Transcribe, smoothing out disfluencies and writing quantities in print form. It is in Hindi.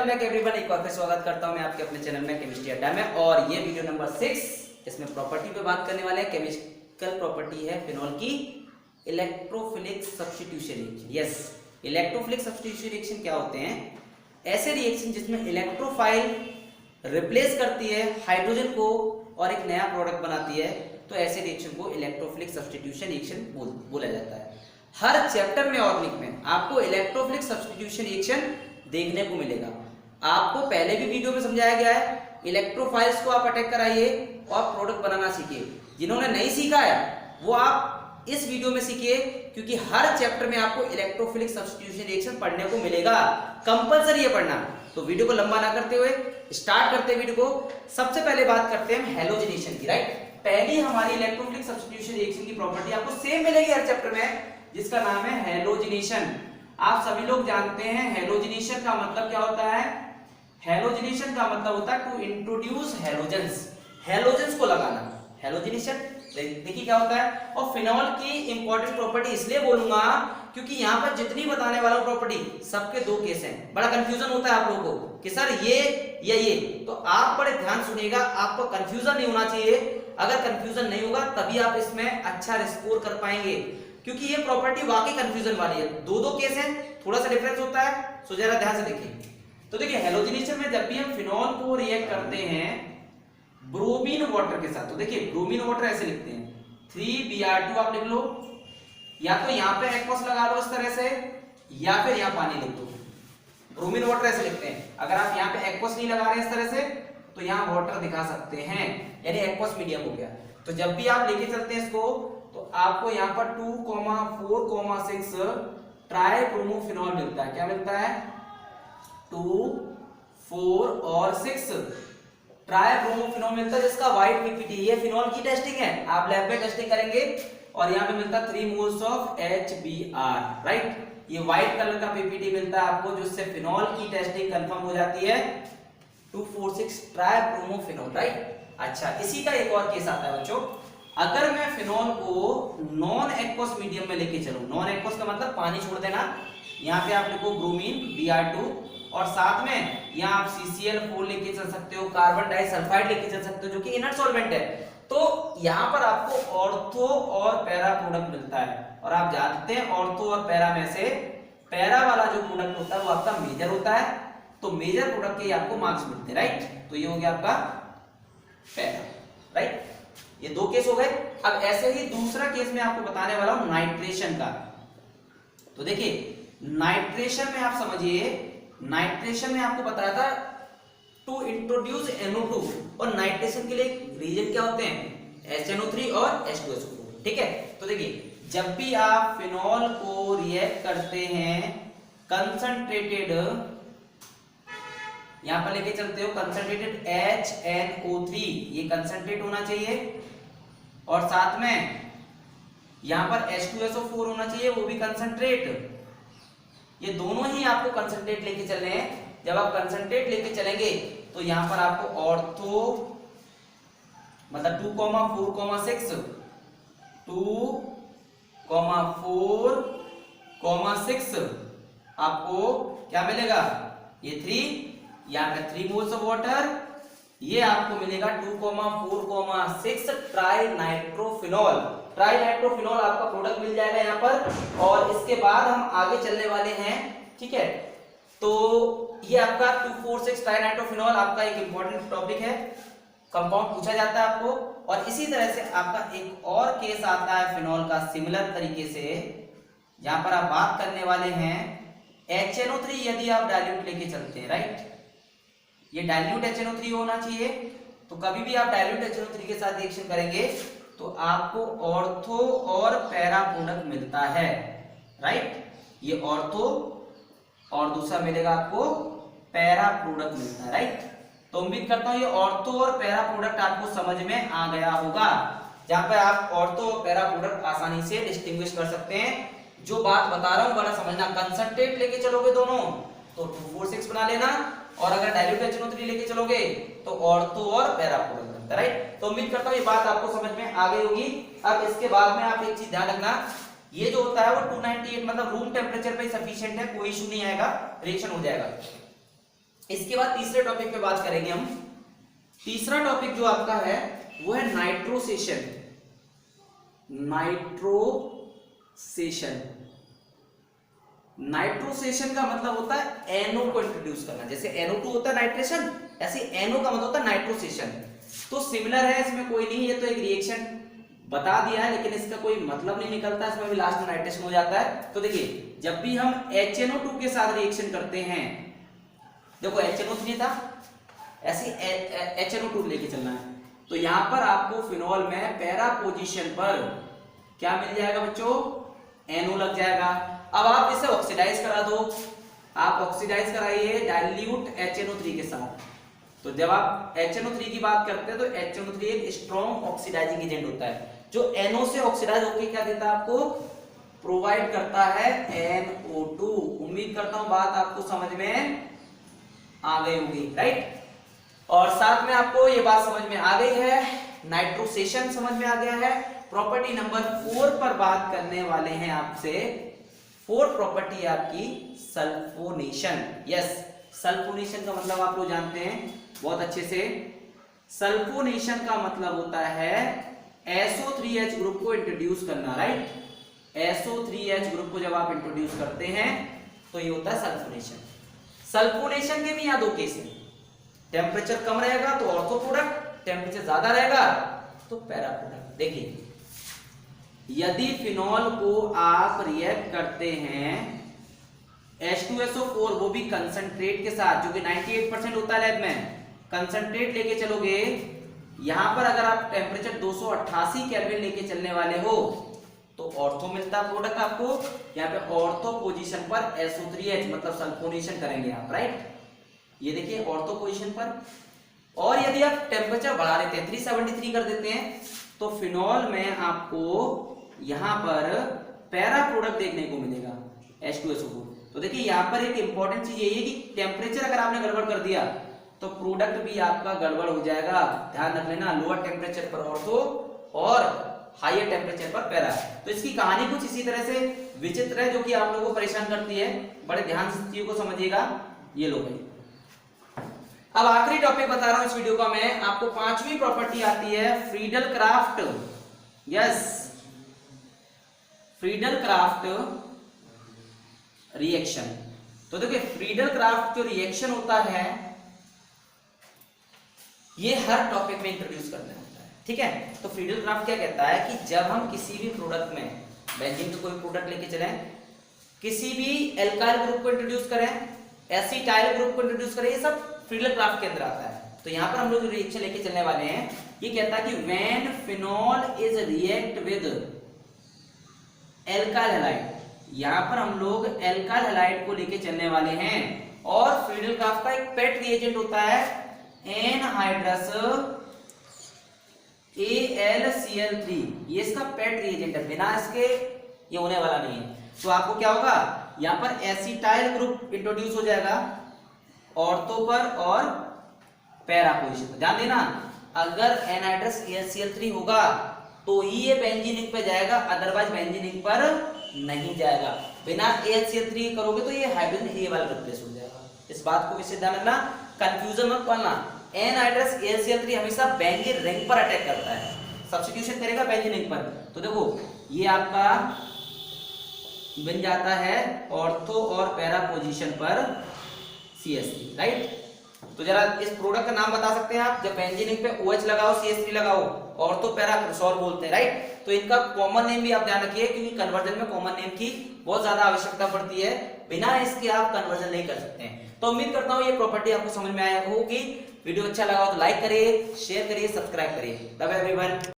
Welcome back everyone. एक बार फिर स्वागत करता हूं मैं आपके अपने चैनल में केमिस्ट्री अड्डा में। और ये वीडियो नंबर 6, इसमें प्रॉपर्टी पे बात करने वाले हैं। केमिकल प्रॉपर्टी है फिनॉल की electrophilic substitution reaction. Yes, electrophilic substitution reaction क्या होते हैं? ऐसे रिएक्शन जिसमें इलेक्ट्रोफाइल रिप्लेस करती है हाइड्रोजन को और एक नया प्रोडक्ट बनाती है, तो ऐसे रिएक्शन को इलेक्ट्रोफिलिक सब्स्टिट्यूशन रिएक्शन बोला जाता है। हर चैप्टर में ऑर्गेनिक में आपको इलेक्ट्रोफिलिक सब्स्टिट्यूशन रिएक्शन देखने को मिलेगा। आपको पहले भी वीडियो में समझाया गया है, इलेक्ट्रोफाइल्स को आप अटैक कराइए और प्रोडक्ट बनाना सीखिए। जिन्होंने नहीं सीखा है वो आप इस वीडियो में सीखिए, क्योंकि हर चैप्टर में आपको इलेक्ट्रोफिलिक सब्स्टिट्यूशन रिएक्शन पढ़ने को मिलेगा, कंपलसरी है पढ़ना। तो वीडियो को लंबा ना करते हुए स्टार्ट करते हैं वीडियो को। सबसे पहले बात करते हैं हैलोजिनेशन की। राइट, पहली हमारी इलेक्ट्रोफिलिक सब्स्टिट्यूशन रिएक्शन की प्रॉपर्टी आपको सेम मिलेगी हर चैप्टर में, जिसका नाम है हैलोजिनेशन। आप सभी लोग जानते हैं हैलोजिनेशन का मतलब क्या होता है। हैलोजिनेशन का मतलब होता है टू इंट्रोड्यूस हैलोजेंस, हैलोजेंस को लगाना, हैलोजिनेशन। देखिए क्या होता है। और फिनॉल की इंपॉर्टेंट प्रॉपर्टी इसलिए बोलूंगा क्योंकि यहाँ पर जितनी बताने वाला प्रॉपर्टी सबके दो केस हैं। बड़ा कंफ्यूजन होता है आप लोगों को कि सर ये या ये, तो आप बड़े ध्यान सुनिएगा, आपको कंफ्यूजन नहीं होना चाहिए। अगर कंफ्यूजन नहीं होगा तभी आप इसमें अच्छा स्कोर कर पाएंगे, क्योंकि ये प्रॉपर्टी वाकई कंफ्यूजन वाली है। दो केस हैं, थोड़ा सा डिफरेंस होता है, सो जरा ध्यान से देखिए। तो देखिए हैलोजिनेशन में जब भी हम फिनॉल को रिएक्ट करते हैं ब्रोमीन वाटर के साथ, तो देखिए ब्रोमीन वाटर ऐसे लिखते हैं 3Br2 आप लिख लो, या तो यहाँ पे एक्वस लगा लो इस तरह से, या फिर यहाँ पानी लिख दो। ब्रोमीन वाटर ऐसे लिखते हैं। अगर आप यहाँ पे एक्वस नहीं लगा रहे इस तरह से, तो यहाँ वाटर दिखा सकते हैं, यानी एक्वस मीडियम हो गया। तो जब भी आप लेके चलते हैं इसको, तो आपको यहाँ पर 2,4,6 ट्राइब्रोमोफिनॉल मिलता है। क्या मिलता है? 2, 4 और 6 ट्राइब्रोमोफिनॉल मिलता है, जिसका व्हाइट पीपीटी। ये फिनॉल की टेस्टिंग है, आप लैब में टेस्टिंग करेंगे। और यहाँ पे मिलता है 3 मोल्स ऑफ HBr। राइट, ये व्हाइट कलर का पीपीटी मिलता है आपको, जिससे फिनॉल की टेस्टिंग कंफर्म हो जाती है। 2,4,6 ट्राइब्रोमोफिनॉल। राइट, अच्छा, इसी का एक और केस आता है बच्चों। अगर मैं फिनॉल को नॉन एक्वस मीडियम में लेके चलूं, नॉन एक्वस का मतलब पानी छोड़ देना, यहाँ पे आप लिखो ब्रोमीन Br2, और साथ में यहाँ आप CCl4 लेके चल सकते हो, कार्बन डाइसल्फाइड लेके चल सकते हो, जो कि इनर्ट सॉल्वेंट है। तो यहाँ पर आपको ऑर्थो और पैरा प्रोडक्ट मिलता है। और आप जानते हैं ऑर्थो और पैरा में से पैरा वाला जो प्रोडक्ट होता है वो आपका मेजर होता है, तो मेजर प्रोडक्ट के आपको मार्क्स मिलते हैं। राइट, तो ये हो गया आपका पैरा। राइट, ये दो केस हो गए। अब ऐसे ही दूसरा केस मैं आपको बताने वाला हूं नाइट्रेशन का। तो देखिए नाइट्रेशन में आप समझिए, नाइट्रेशन में आपको बताया था टू इंट्रोड्यूस NO2, और नाइट्रेशन के लिए रीजन क्या होते हैं? HNO3 और H2SO4। ठीक है, तो देखिए जब भी आप फिनॉल को रिएक्ट करते हैं कंसंट्रेटेड, यहां पर लेके चलते हो कंसंट्रेटेड HNO3, ये कंसंट्रेट होना चाहिए, और साथ में यहां पर H2SO4 होना चाहिए, वो भी कंसंट्रेट। ये दोनों ही आपको कंसंट्रेट लेके चलने हैं। जब आप कंसंट्रेट लेके चलेंगे तो यहां पर आपको ऑर्थो मतलब 2,4,6 आपको क्या मिलेगा? ये 3, यहाँ पे 3 मोल्स ऑफ वाटर, ये आपको मिलेगा 2,4,6 ट्राइनाइट्रोफिनॉल। ट्राइनाइट्रोफिनॉल आपका प्रोडक्ट मिल जाएगा यहाँ पर। और इसके बाद हम आगे चलने वाले हैं। ठीक है, तो ये आपका 2,4,6 ट्राइनाइट्रोफिनॉल आपका एक इंपॉर्टेंट टॉपिक है, कंपाउंड पूछा जाता है आपको। और इसी तरह से आपका एक और केस आता है फिनॉल का सिमिलर तरीके से, जहां पर आप बात करने वाले हैं HNO3 यदि आप डाइल्यूट लेके चलते हैं। राइट, ये डाइल्यूट HNO3 होना चाहिए। तो कभी भी आप डाइल्यूट HNO3 के साथ रिएक्शन करेंगे तो आपको ऑर्थो और पैरा प्रोडक्ट मिलता है। राइट, ये ऑर्थो और दूसरा मिलेगा आपको पैरा प्रोडक्ट मिलता है। राइट, तो उम्मीद करता हूं ये ऑर्थो और पैरा प्रोडक्ट आपको समझ में आ गया होगा, जहां पर आप ऑर्थो और पैरा प्रोडक्ट आसानी से डिस्टिंग्विश कर सकते हैं। जो बात बता रहा हूं बड़ा समझना, कंसंट्रेट लेके चलोगे दोनों तो 2,4,6 बना लेना, और अगर डाइल्यूट HNO3 लेके चलोगे तो ऑर्थो और पैरा प्रोडक्ट बनता है। राइट, तो उम्मीद करता हूं ये बात आपको समझ में आ गई होगी। अब इसके बाद में आप एक चीज ध्यान रखना, ये जो होता है वो 298 मतलब रूम टेम्परेचर पे सफिशिएंट है, कोई इशू नहीं आएगा, रिएक्शन हो जाएगा। इसके बाद तीसरे टॉपिक पे बात करेंगे हम। तीसरा टॉपिक जो आपका है वो है नाइट्रोसेशन। नाइट्रोसेशन, नाइट्रोसेशन का मतलब होता है एनो को इंट्रोड्यूस करना। जैसे NO2 होता है नाइट्रेशन, ऐसे NO का मतलब होता है नाइट्रोसेशन। तो सिमिलर है, इसमें कोई नहीं, ये तो एक रिएक्शन बता दिया है लेकिन इसका कोई मतलब नहीं निकलता, इसमें भी लास्ट में नाइट्रेशन हो जाता है। तो देखिए जब भी हम HNO2 के साथ रिएक्शन करते हैं, देखो HNO3 था, ऐसे HNO2 लेके चलना है, तो यहां पर आपको फिनॉल में पैरा पोजीशन पर क्या मिल जाएगा बच्चों, NO लग जाएगा। अब आप इसे ऑक्सीडाइज करा दो, आप ऑक्सीडाइज कराइए डाइल्यूट HNO3 के साथ। तो जब आप HNO3 की बात करते हैं तो HNO3 एक स्ट्रॉन्ग ऑक्सीडाइजिंग एजेंट होता है जो NO से ऑक्सीडाइज होकर क्या देता है आपको, प्रोवाइड करता है NO2। उम्मीद करता हूं बात आपको समझ में आ गई होगी, राइट। और साथ में आपको ये बात समझ में आ गई है, नाइट्रोसेशन समझ में आ गया है। प्रॉपर्टी नंबर 4 पर बात करने वाले हैं आपसे। 4 प्रॉपर्टी है आपकी सल्फोनेशन। यस, सल्फोनेशन का मतलब आप लोग जानते हैं बहुत अच्छे से। सल्फोनेशन का मतलब होता है SO3H ग्रुप को इंट्रोड्यूस करना, राइट। SO3H ग्रुप को जब आप इंट्रोड्यूस करते हैं तो ये होता है सल्फोनेशन। सल्फोनेशन के भी यहां 2 केस हैं, टेम्परेचर कम रहेगा तो ऑर्थो प्रोडक्ट, टेम्परेचर ज्यादा रहेगा तो पैरा प्रोडक्ट। देखिए यदि फिनॉल को आप रिएक्ट करते हैं H2SO4 वो भी कंसंट्रेट के साथ, जो कि 98% होता है लैब में, कंसंट्रेट लेके चलोगे, यहां पर अगर आप टेम्परेचर 288 केल्विन लेके चलने वाले हो तो ऑर्थो मिलता है प्रोडक्ट आपको। यहाँ पे ऑर्थो पोजीशन पर SO3H मतलब सल्फोनेशन करेंगे आप, राइट। ये देखिए ऑर्थो पोजीशन पर। और यदि आप टेम्परेचर बढ़ा देते हैं 373 कर देते हैं तो फिनॉल में आपको यहां पर पैरा प्रोडक्ट देखने को मिलेगा H2SO4। तो देखिए यहां पर एक इंपॉर्टेंट चीज यही है कि टेम्परेचर अगर आपने गड़बड़ कर दिया तो प्रोडक्ट भी आपका गड़बड़ हो जाएगा। ध्यान रख लेना, लोअर टेम्परेचर पर ऑर्थो और हाईयर टेम्परेचर पर पैरा। तो इसकी कहानी कुछ इसी तरह से विचित्र है जो कि आप लोगों को परेशान करती है, बड़े ध्यान से चीजों को समझिएगा। ये लो भाई, अब आखिरी टॉपिक बता रहा हूं इस वीडियो का मैं आपको। 5वीं प्रॉपर्टी आती है Friedel craft. Yes, Friedel craft reaction. तो देखिए फ्रीडल क्राफ्ट जो रिएक्शन होता है ये हर टॉपिक में इंट्रोड्यूस करना होता है, ठीक है। तो फ्रीडल क्राफ्ट क्या कहता है कि जब हम किसी भी प्रोडक्ट में, बेंजीन का कोई प्रोडक्ट लेके चलें, किसी भी एल्काइल ग्रुप को इंट्रोड्यूस करें, एसिटाइल ग्रुप को इंट्रोड्यूस करें, ये सब फ्रीडल क्राफ्ट के अंदर आता है। तो यहां पर हम लोग जो रिएक्शन लेके चलने वाले हैं ये कहता है कि when phenol is react with alkyl halide, यहां पर हम लोग एल्काइल हैलाइड को लेके चलने वाले हैं। और फ्रीडल क्राफ्ट का एक पेट रिएजेंट होता है एनहाइड्रस AlCl3, ये इसका पेट रिएजेंट है, बिना इसके ये होने वाला नहीं है। तो आपको क्या होगा, यहां पर एसिटाइल ग्रुप इंट्रोड्यूस हो जाएगा ऑर्थो पर और पैरा पोजीशन पर। ध्यान देना, अगर एनहाइड्रस AlCl3 होगा तो ही ये बेंजीनिक पे जाएगा, अदरवाइज बेंजीनिक पर नहीं जाएगा। बिना AlCl3 करोगे तो ये हाइड्रोजन A वाला रिप्लेस हो जाएगा। इस बात को विशेष ध्यान रखना, कंफ्यूजन मत करना। एनहाइड्रस AlCl3 हमेशा बेंजीन रिंग पर अटैक करता है, सब्स्टिट्यूशन करेगा बेंजीन रिंग पर। तो देखो ये आपका बन जाता है ऑर्थो और पैरा पोजीशन पर CH3, राइट। तो जरा इस प्रोडक्ट का नाम बता सकते हैं आप, जब बेंजीन रिंग पे OH लगाओ CH3 लगाओ, ऑर्थो पैरा क्रिसॉल बोलते हैं, राइट। तो इनका कॉमन नेम भी आप ध्यान रखिए क्योंकि कन्वर्जन में कॉमन नेम की बहुत ज्यादा आवश्यकता पड़ती है, बिना इसके आप कन्वर्जन नहीं कर सकते हैं। तो उम्मीद करता हूं ये प्रॉपर्टी आपको समझ में आया होगी। वीडियो अच्छा लगा हो तो लाइक करिए, शेयर करिए, सब्सक्राइब करिए। Bye bye everyone.